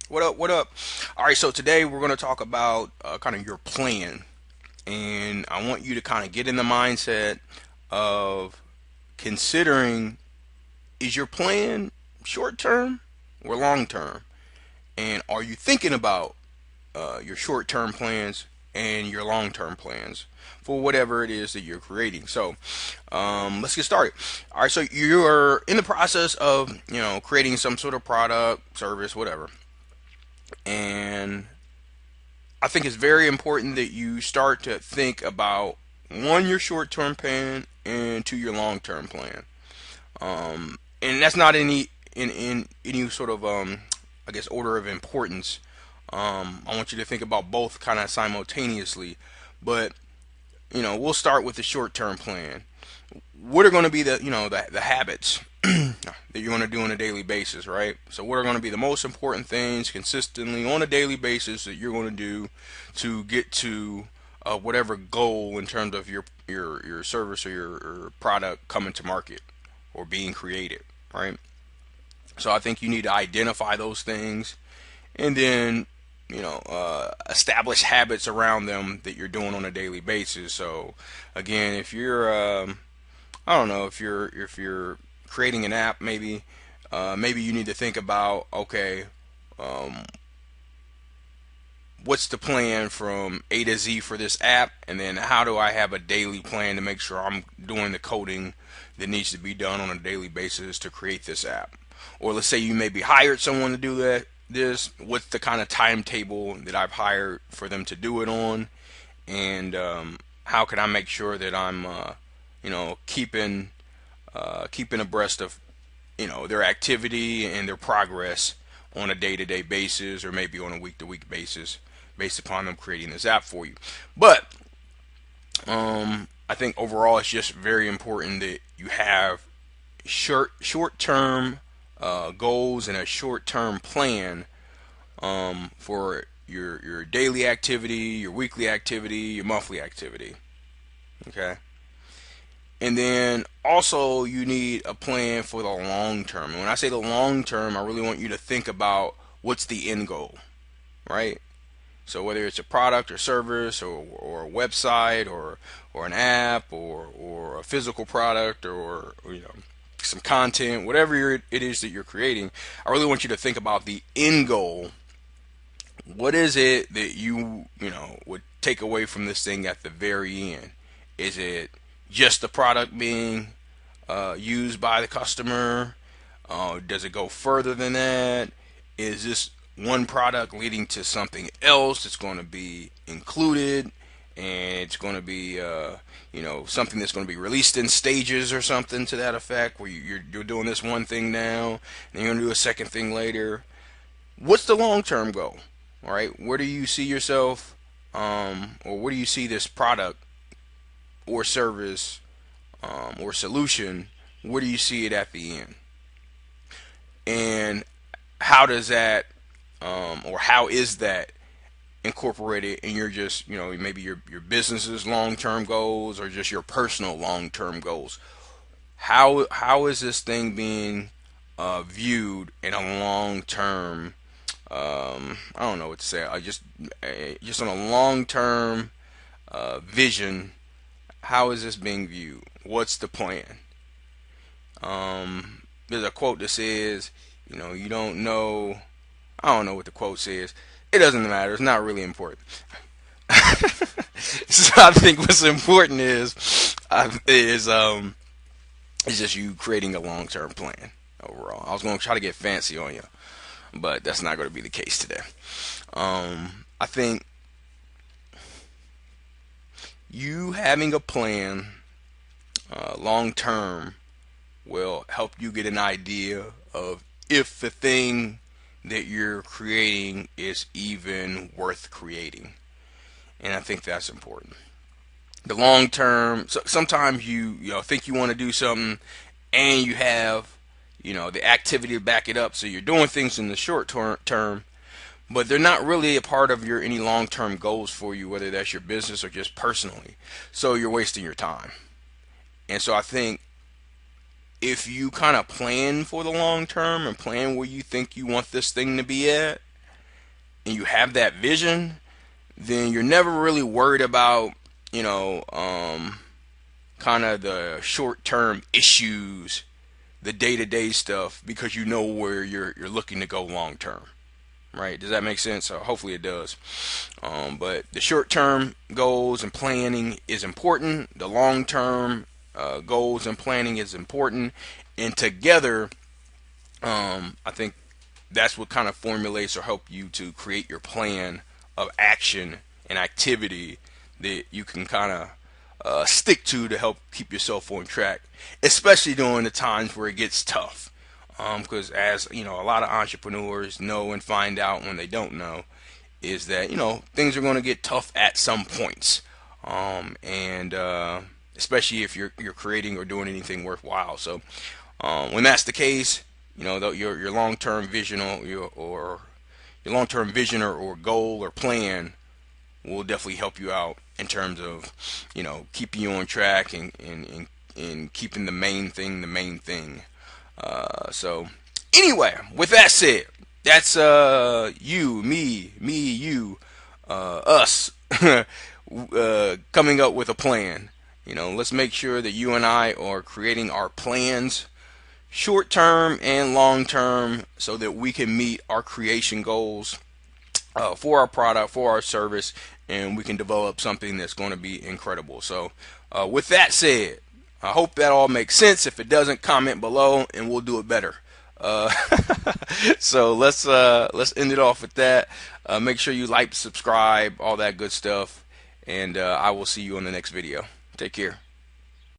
What up? What up? All right, so today we're going to talk about kind of your plan. And I want you to kind of get in the mindset of considering, is your plan short term or long term? And are you thinking about your short term plans and your long term plans for whatever it is that you're creating? So let's get started. All right, so you're in the process of, creating some sort of product, service, whatever. And I think it's very important that you start to think about, one, your short term plan, and two, your long term plan. And that's not in any sort of I guess order of importance. I want you to think about both kind of simultaneously, but we'll start with the short term plan. What are going to be the habits that you're going to do on a daily basis, right? So what are going to be the most important things consistently on a daily basis that you're going to do to get to whatever goal in terms of your service or your product coming to market or being created, right? So I think you need to identify those things and then establish habits around them that you're doing on a daily basis. So again, if you're I don't know, if you're creating an app, maybe you need to think about, okay, um, what's the plan from A to Z for this app, and then how do I have a daily plan to make sure I'm doing the coding that needs to be done on a daily basis to create this app. Or let's say you maybe hired someone to do that. This, what's the kind of timetable that I've hired for them to do it on, and how can I make sure that I'm keeping abreast of their activity and their progress on a day-to-day basis, or maybe on a week-to-week basis, based upon them creating this app for you. But I think overall it's just very important that you have short term goals and a short term plan for your daily activity, your weekly activity, your monthly activity. Okay. And then also you need a plan for the long term. And when I say the long term, I really want you to think about what's the end goal, right? So whether it's a product or service, or a website, or an app, or a physical product, or some content, whatever it is that you're creating, I really want you to think about the end goal. What is it that you would take away from this thing at the very end? Is it just the product being used by the customer? Does it go further than that? Is this one product leading to something else that's going to be included, and it's going to be something that's going to be released in stages or something to that effect, where you're doing this one thing now and you're going to do a second thing later? What's the long term goal? All right, where do you see yourself, or where do you see this product or service, or solution? Where do you see it at the end? And how does that, or how is that incorporated in your, just maybe your business's long term goals, or just your personal long term goals? How is this thing being viewed in a long term? I don't know what to say. I just on a long term vision. How is this being viewed? What's the plan? There's a quote that says, you don't know. I don't know what the quote says. It doesn't matter. It's not really important. So I think what's important is just you creating a long term plan overall. I was going to try to get fancy on you, but that's not going to be the case today. I think you having a plan long term will help you get an idea of if the thing that you're creating is even worth creating. And I think that's important. The long term, so sometimes you think you want to do something, and you have the activity to back it up. So you're doing things in the short term, but they're not really a part of your any long term goals for you, whether that's your business or just personally. So you're wasting your time. And so I think if you kind of plan for the long term and plan where you think you want this thing to be at, and you have that vision, then you're never really worried about, you know, kind of the short-term issues, the day-to-day stuff, because you know where you're looking to go long-term. Right? Does that make sense? Hopefully it does. But the short-term goals and planning is important. The long-term goals and planning is important, and together, I think that's what kind of formulates or help you to create your plan of action and activity that you can kind of stick to help keep yourself on track, especially during the times where it gets tough. Because as you know, a lot of entrepreneurs know and find out when they don't know is that, you know, things are going to get tough at some points, and especially if you're creating or doing anything worthwhile. So when that's the case, you know, your long-term vision or your long-term vision or goal or plan will definitely help you out in terms of, you know, keeping you on track and keeping the main thing the main thing. So anyway, with that said, that's you, me, you, us coming up with a plan. You know, let's make sure that you and I are creating our plans, short term and long term, so that we can meet our creation goals for our product, for our service, and we can develop something that's going to be incredible. So with that said, I hope that all makes sense. If it doesn't, comment below and we'll do it better. Uh, so let's end it off with that. Make sure you like, subscribe, all that good stuff, and I will see you on the next video. Take care.